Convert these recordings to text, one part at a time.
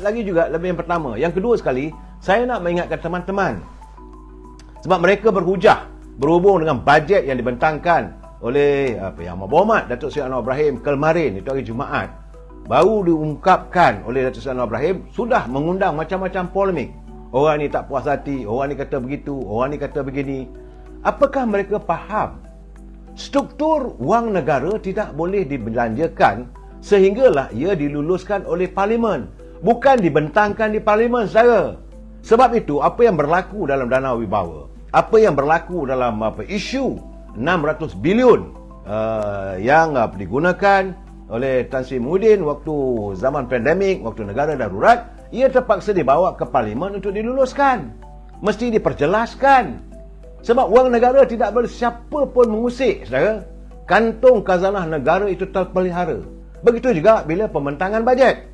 lagi juga lebih yang pertama. Yang kedua sekali, saya nak mengingatkan teman-teman. Sebab mereka berhujah berhubung dengan bajet yang dibentangkan oleh Yang Berhormat Datuk Seri Anwar Ibrahim kemarin, itu hari Jumaat. Baru diungkapkan oleh Datuk Seri Anwar Ibrahim, sudah mengundang macam-macam polemik. Orang ni tak puas hati, orang ni kata begitu, orang ni kata begini. Apakah mereka faham struktur wang negara tidak boleh dibelanjakan sehinggalah ia diluluskan oleh Parlimen, bukan dibentangkan di Parlimen, saudara. Sebab itu, apa yang berlaku dalam dana wibawa, apa yang berlaku dalam isu 600 bilion yang digunakan oleh Tan Sri Muhyiddin waktu zaman pandemik, waktu negara darurat, ia terpaksa dibawa ke Parlimen untuk diluluskan. Mesti diperjelaskan. Sebab wang negara tidak boleh siapa pun mengusik, saudara. Kantung khazanah negara itu terpelihara. Begitu juga bila pembentangan bajet.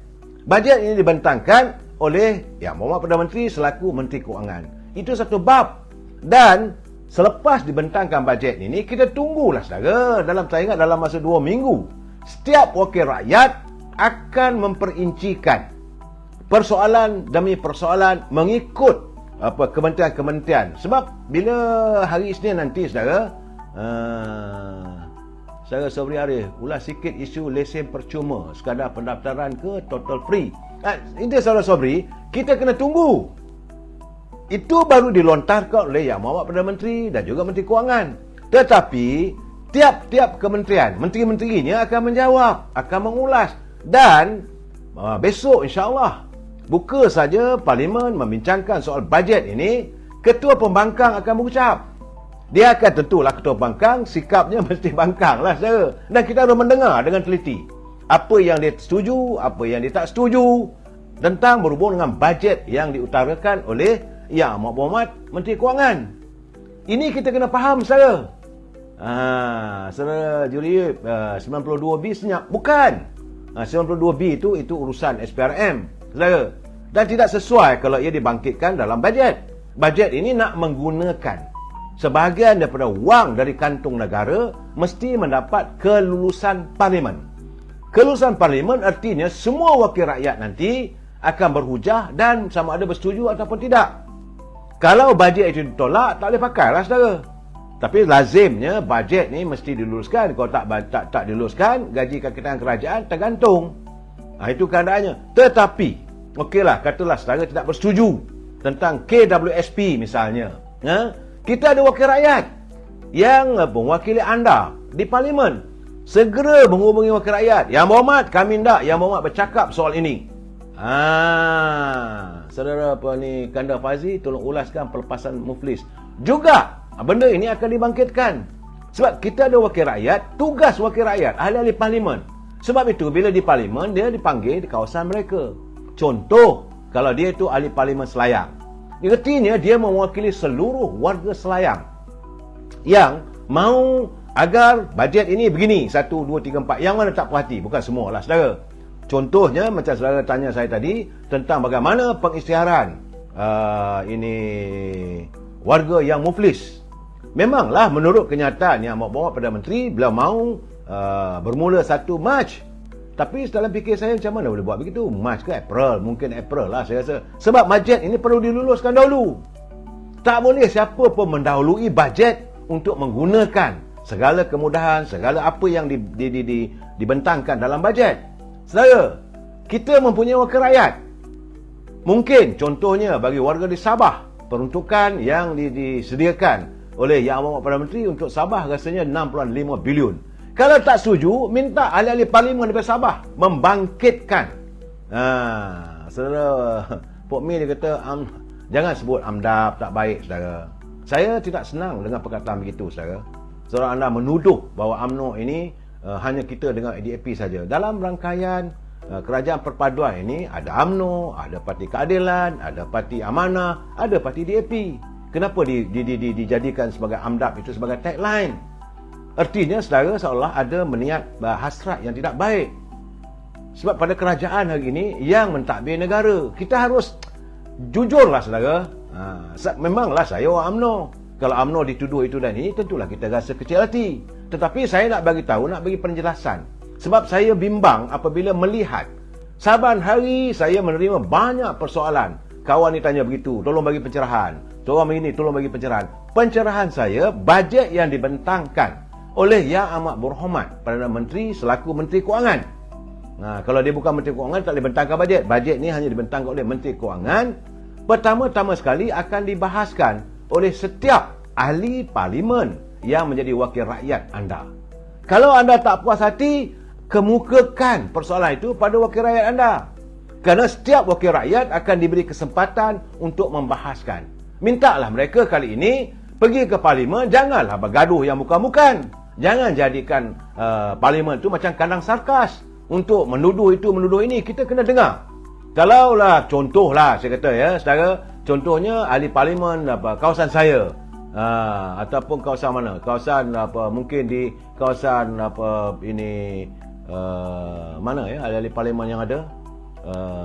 Bajet ini dibentangkan oleh Yang Berhormat Perdana Menteri selaku Menteri Kewangan. Itu satu bab. Dan selepas dibentangkan bajet ini, kita tunggulah, saudara. Saya ingat dalam masa 2 minggu, setiap wakil rakyat akan memperincikan persoalan demi persoalan mengikut kementerian-kementerian. Sebab bila hari Isnin nanti, saudara, Saudara Sobri Arif ulas sikit isu lesen percuma, sekadar pendaftaran ke total free. Ini Saudara Sobri, kita kena tunggu. Itu baru dilontarkan oleh Yang Berhormat Perdana Menteri dan juga Menteri Kewangan. Tetapi tiap-tiap kementerian, menteri-menterinya akan menjawab, akan mengulas. Dan besok insya-Allah buka saja Parlimen membincangkan soal bajet ini, Ketua Pembangkang akan berucap. Dia akan tentulah Ketua Pembangkang, sikapnya mesti bangkang lah, saudara. Dan kita harus mendengar dengan teliti apa yang dia setuju, apa yang dia tak setuju tentang berhubung dengan bajet yang diutarakan oleh Yang Berhormat Menteri Kewangan. Ini kita kena faham, saudara. Saudara Juri, 92B senyap. Bukan. 92B itu urusan SPRM, saudara. Dan tidak sesuai kalau ia dibangkitkan dalam bajet. Bajet ini nak menggunakan sebahagian daripada wang dari kantung negara, mesti mendapat kelulusan Parlimen. Kelulusan Parlimen artinya semua wakil rakyat nanti akan berhujah dan sama ada bersetuju ataupun tidak. Kalau bajet itu ditolak, tak boleh pakai lah, saudara. Tapi lazimnya bajet ni mesti diluluskan. Kalau tak diluluskan, gaji kakitan kerajaan tergantung. Itu keadaannya. Tetapi okeylah, katalah saudara tidak bersetuju tentang KWSP misalnya. Kita ada wakil rakyat yang mewakili anda di Parlimen. Segera menghubungi wakil rakyat. Yang Berhormat, kami tidak. Yang Berhormat bercakap soal ini. Saudara Kandar Fazi, tolong ulaskan pelepasan muflis. Juga benda ini akan dibangkitkan. Sebab kita ada wakil rakyat, tugas wakil rakyat, ahli-ahli Parlimen. Sebab itu bila di Parlimen, dia dipanggil di kawasan mereka. Contoh, kalau dia itu ahli Parlimen Selayang, artinya dia mewakili seluruh warga Selayang yang mau agar bajet ini begini, 1, 2, 3, 4. Yang mana tak puas hati? Bukan semua lah, saudara. Contohnya, macam saudara tanya saya tadi tentang bagaimana pengisytiharan warga yang muflis. Memanglah menurut kenyataan Yang Berhormat Perdana Menteri, beliau mahu bermula 1 Mac. Tapi dalam fikir saya, macam mana boleh buat begitu? Mac ke April? Mungkin April lah saya rasa. Sebab bajet ini perlu diluluskan dahulu. Tak boleh siapa pun mendahului bajet untuk menggunakan segala kemudahan, segala apa yang dibentangkan dalam bajet. Saudara, kita mempunyai wakil rakyat. Mungkin contohnya bagi warga di Sabah, peruntukan yang disediakan oleh Yang Berhormat Perdana Menteri untuk Sabah rasanya 6.5 bilion. Kalau tak setuju, minta ahli-ahli Parlimen daripada Sabah membangkitkan. Saudara Pok Mi dia kata, jangan sebut AMDAP tak baik, saudara. Saya tidak senang dengan perkataan begitu, saudara. Saudara anda menuduh bahawa UMNO ini hanya kita dengan ADAP saja. Dalam rangkaian kerajaan perpaduan ini ada UMNO, ada Parti Keadilan, ada Parti Amanah, ada Parti DAP. Kenapa dijadikan sebagai AMDAP itu sebagai tagline? Artinya saudara seolah ada meniat hasrat yang tidak baik. Sebab pada kerajaan hari ini yang mentadbir negara, kita harus jujurlah, saudara. Memanglah saya orang UMNO. Kalau UMNO dituduh itu dan ini, tentulah kita rasa kecil hati. Tetapi saya nak bagi tahu, nak bagi penjelasan. Sebab saya bimbang apabila melihat Saban hari saya menerima banyak persoalan. Kawan ni tanya begitu, tolong bagi pencerahan. Tolong begini, tolong bagi pencerahan. Pencerahan saya, bajet yang dibentangkan oleh Yang Amat Berhormat Perdana Menteri selaku Menteri Kewangan. Kalau dia bukan Menteri Kewangan, tak boleh bentangkan bajet. Bajet ni hanya dibentangkan oleh Menteri Kewangan. Pertama-tama sekali akan dibahaskan oleh setiap ahli parlimen yang menjadi wakil rakyat anda. Kalau anda tak puas hati, kemukakan persoalan itu pada wakil rakyat anda. Kerana setiap wakil rakyat akan diberi kesempatan untuk membahaskan. Mintalah mereka kali ini pergi ke parlimen, janganlah bergaduh yang bukan-bukan. Jangan jadikan parlimen itu macam kandang sarkas untuk menuduh itu, menuduh ini. Kita kena dengar. Kalaulah contohlah saya kata ya, saudara, contohnya ahli parlimen kawasan saya, ataupun kawasan mana? Kawasan mungkin di kawasan ini mana ya, ahli parlimen yang ada?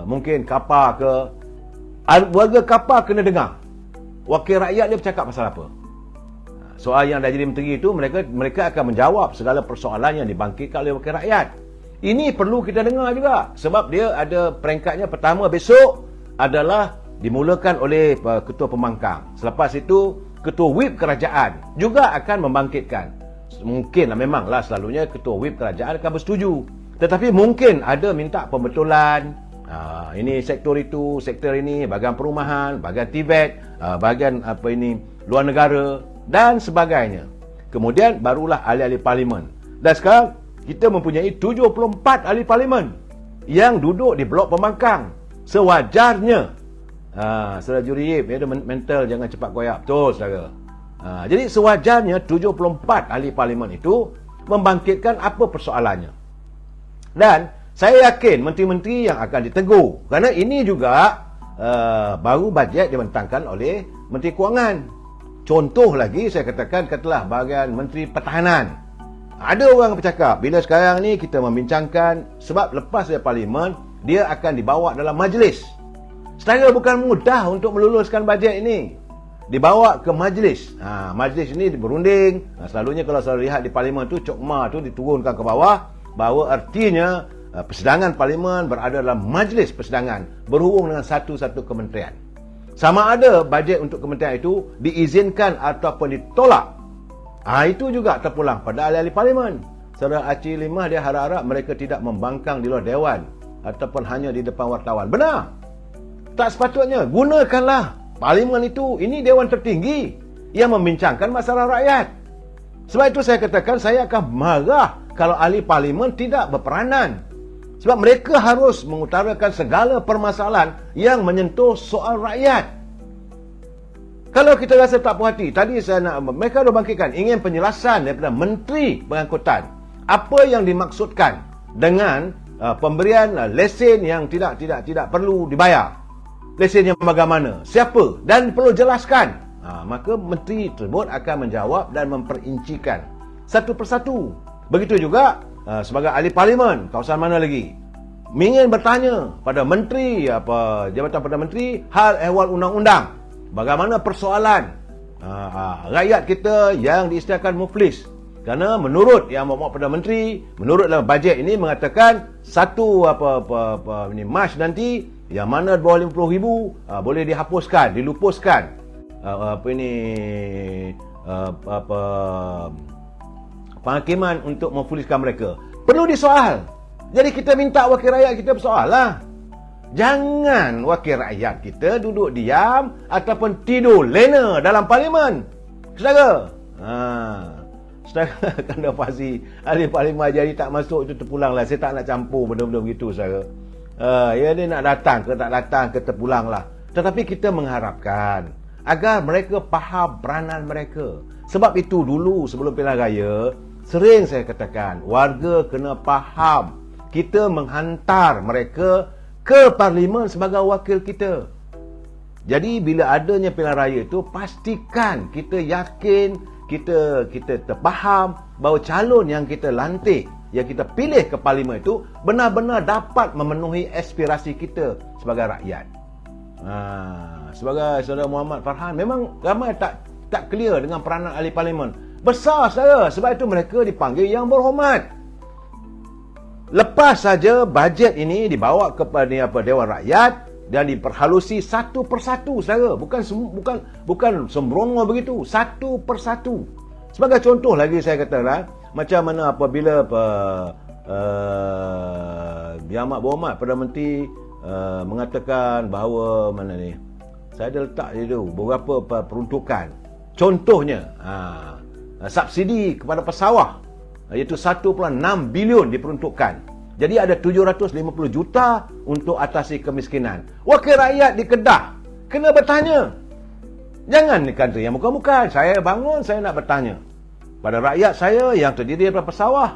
Mungkin Kapar ke, warga Kapar kena dengar wakil rakyat dia bercakap pasal apa. Soal yang dah jadi menteri itu, mereka akan menjawab segala persoalan yang dibangkitkan oleh wakil rakyat. Ini perlu kita dengar juga, sebab dia ada peringkatnya. Pertama besok adalah dimulakan oleh ketua pembangkang. Selepas itu ketua whip kerajaan juga akan membangkitkan. Mungkin memanglah selalunya ketua whip kerajaan akan bersetuju, tetapi mungkin ada minta pembetulan. Ini sektor itu, sektor ini, bahagian perumahan, bahagian TVET, bahagian luar negara dan sebagainya. Kemudian barulah ahli-ahli parlimen. Dan sekarang kita mempunyai 74 ahli parlimen yang duduk di blok pembangkang. Sewajarnya, saudara juri Yip, ada mental jangan cepat koyak. Betul, saudara. Jadi sewajarnya 74 ahli parlimen itu membangkitkan apa persoalannya. Dan saya yakin menteri-menteri yang akan ditegur, kerana ini juga baru bajet dibentangkan oleh Menteri Kewangan. Contoh lagi saya katakanlah bahagian Menteri Pertahanan. Ada orang bercakap, bila sekarang ni kita membincangkan, sebab lepas dari parlimen, dia akan dibawa dalam majlis. Secara bukan mudah untuk meluluskan bajet ini. Dibawa ke majlis. Majlis ini berunding. Selalunya kalau saya lihat di parlimen tu, cokma tu diturunkan ke bawah, bahawa artinya persidangan parlimen berada dalam majlis persidangan berhubung dengan satu-satu kementerian. Sama ada bajet untuk kementerian itu diizinkan ataupun ditolak. Itu juga terpulang pada ahli-ahli parlimen. Saudara Aceh Limah dia harap-harap mereka tidak membangkang di luar dewan ataupun hanya di depan wartawan. Benar. Tak sepatutnya. Gunakanlah parlimen itu. Ini dewan tertinggi yang membincangkan masalah rakyat. Sebab itu saya katakan saya akan marah kalau ahli parlimen tidak berperanan. Sebab mereka harus mengutarakan segala permasalahan yang menyentuh soal rakyat. Kalau kita rasa tak puas hati, tadi mereka dah bangkitkan, ingin penjelasan daripada Menteri Pengangkutan. Apa yang dimaksudkan dengan pemberian lesen yang tidak perlu dibayar? Lesen yang bagaimana? Siapa? Dan perlu jelaskan. Maka menteri tersebut akan menjawab dan memperincikan satu persatu. Begitu juga sebagai ahli parlimen, kawasan mana lagi, ingin bertanya pada menteri, Jabatan Perdana Menteri, hal ehwal undang-undang. Bagaimana persoalan rakyat kita yang diistilahkan muflis. Kerana menurut Yang Amat Perdana Menteri, menurut dalam bajet ini mengatakan satu Mac nanti yang mana di bawah 50,000 boleh dihapuskan, dilupuskan penghakiman untuk memfuliskan mereka. Perlu disoal. Jadi kita minta wakil rakyat kita bersoal lah. Jangan wakil rakyat kita duduk diam ataupun tidur lena dalam parlimen. Saudara, saudara kena pasti ahli parlimen jadi tak masuk itu terpulanglah. Saya tak nak campur benda-benda begitu, saudara. Ya, dia nak datang ke tak datang ke terpulanglah. Tetapi kita mengharapkan agar mereka faham peranan mereka. Sebab itu dulu sebelum pilihan raya, sering saya katakan, warga kena faham. Kita menghantar mereka ke parlimen sebagai wakil kita. Jadi bila adanya pilihan raya itu, pastikan kita yakin, kita terfaham bahawa calon yang kita lantik, yang kita pilih ke parlimen itu benar-benar dapat memenuhi aspirasi kita sebagai rakyat. Sebagai saudara Muhammad Farhan, memang ramai tak clear dengan peranan ahli parlimen. Besar, saudara. Sebab itu mereka dipanggil Yang Berhormat. Lepas saja bajet ini dibawa kepada Dewan Rakyat dan diperhalusi satu persatu, saudara. Bukan sembrono begitu, satu persatu. Sebagai contoh lagi saya katalah, macam mana apabila Yang Amat Berhormat Perdana Menteri mengatakan bahawa mana ni, saya ada letak itu beberapa peruntukan. Contohnya subsidi kepada pesawah, iaitu 1.6 bilion diperuntukkan. Jadi ada 750 juta untuk atasi kemiskinan. Wakil rakyat di Kedah kena bertanya. Jangan kata yang muka-muka. Saya bangun, saya nak bertanya pada rakyat saya yang terdiri daripada pesawah,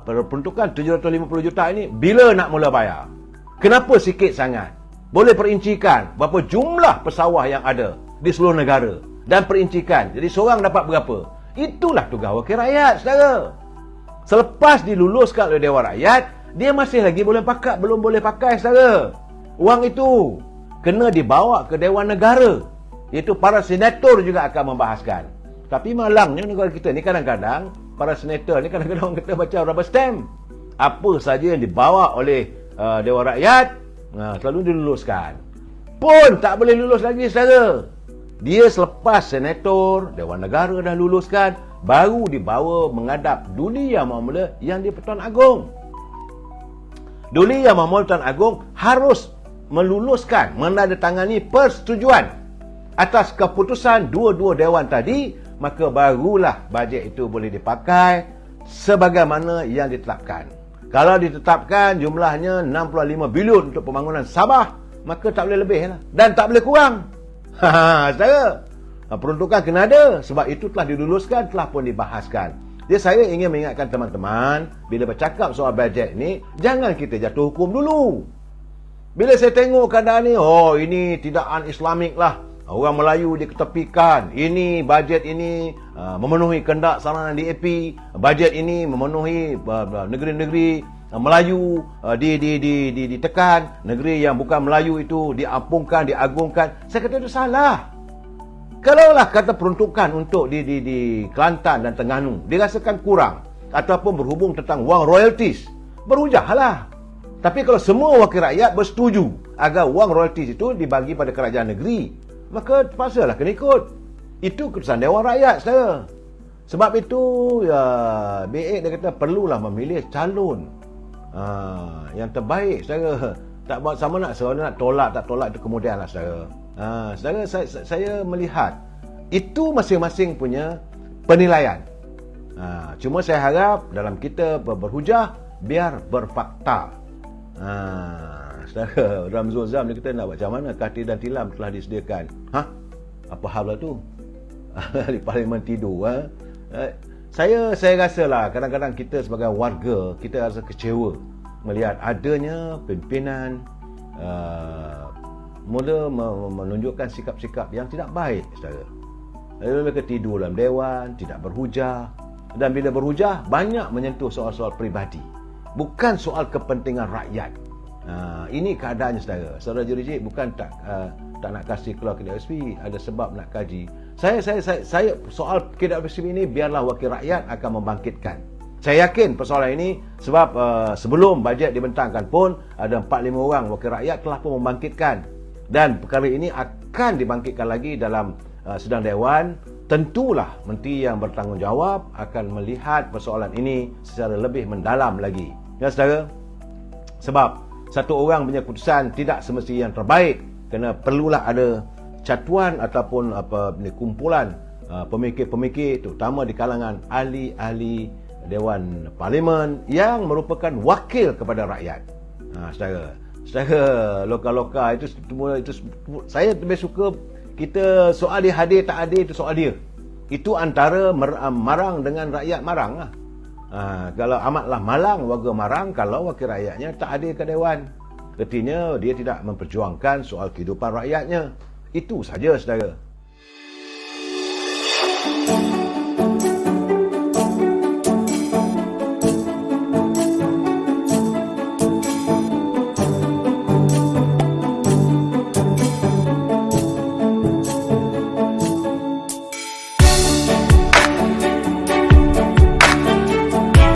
peruntukan 750 juta ini bila nak mula bayar? Kenapa sikit sangat? Boleh perincikan berapa jumlah pesawah yang ada di seluruh negara dan perincikan. Jadi seorang dapat berapa? Itulah tugas wakil rakyat, saudara. Selepas diluluskan oleh Dewan Rakyat, dia masih lagi belum boleh pakai, saudara. Wang itu kena dibawa ke Dewan Negara, iaitu para senator juga akan membahaskan. Tapi malangnya negara kita ni kadang-kadang para senator ni kadang-kadang orang kata macam rubber stamp. Apa saja yang dibawa oleh Dewan Rakyat selalu diluluskan. Pun tak boleh lulus lagi, saudara. Dia selepas senator, Dewan Negara dah luluskan, baru dibawa menghadap Duli Yang Maha Mulia yang di-Pertuan Agong. Duli Yang Maha Mulia Pertuan Agong harus meluluskan, menandatangani persetujuan atas keputusan dua-dua dewan tadi, maka barulah bajet itu boleh dipakai sebagaimana yang ditetapkan. Kalau ditetapkan jumlahnya 65 bilion untuk pembangunan Sabah, maka tak boleh lebih lah. Dan tak boleh kurang. Saudara, peruntukan kena ada. Sebab itu telah diluluskan, telah pun dibahaskan. Jadi saya ingin mengingatkan teman-teman, bila bercakap soal bajet ni, jangan kita jatuh hukum dulu. Bila saya tengok keadaan ni, ini tidak un-Islamik lah, orang Melayu diketepikan, ini bajet ini memenuhi kehendak saranan DAP, bajet ini memenuhi negeri-negeri Melayu ditekan, negeri yang bukan Melayu itu diampungkan, diagungkan. Saya kata itu salah. Kalaulah kata peruntukan untuk di Kelantan dan Terengganu dirasakan kurang ataupun berhubung tentang wang royalties, berhujahlah. Tapi kalau semua wakil rakyat bersetuju agar wang royalties itu dibagi pada kerajaan negeri, maka terpaksalah kena ikut. Itu keputusan Dewan Rakyat, saudara. Sebab itu BA dia kata perlulah memilih calon yang terbaik, saudara. Tak buat sama nak seorang nak tolak tak tolak itu kemudian lah, saudara. Saudara, saya melihat itu masing-masing punya penilaian. Cuma saya harap dalam kita berhujah biar berfakta. Saudara, Ramzul Zam ni kita nak buat macam mana? Katil dan tilam telah disediakan. Apa hal lah tu? Di Parlimen tidur. Saya rasalah kadang-kadang kita sebagai warga, kita rasa kecewa melihat adanya pimpinan mula menunjukkan sikap-sikap yang tidak baik, saudara. Mereka tidur dalam dewan, tidak berhujah, dan bila berhujah banyak menyentuh soal-soal peribadi, bukan soal kepentingan rakyat. Ini keadaannya, saudara. Saudara Jurijik bukan tak nak kasih keluar KWSP, ada sebab nak kaji. Saya soal KWSP ini biarlah wakil rakyat akan membangkitkan. Saya yakin persoalan ini sebab sebelum bajet dibentangkan pun ada 4-5 orang wakil rakyat telah pun membangkitkan, dan perkara ini akan dibangkitkan lagi dalam sidang dewan. Tentulah menteri yang bertanggungjawab akan melihat persoalan ini secara lebih mendalam lagi, ya saudara. Sebab satu orang punya keputusan tidak semestinya yang terbaik, kerana perlulah ada catuan ataupun kumpulan pemikir-pemikir, terutama di kalangan ahli-ahli Dewan Parlimen yang merupakan wakil kepada rakyat. Secara lokal-lokal itu saya lebih suka kita soal dia hadir tak hadir, itu soal dia. Itu antara marang dengan rakyat marang lah. Kalau amatlah malang warga marang kalau wakil rakyatnya tak hadir ke dewan, artinya dia tidak memperjuangkan soal kehidupan rakyatnya. Itu saja, saudara.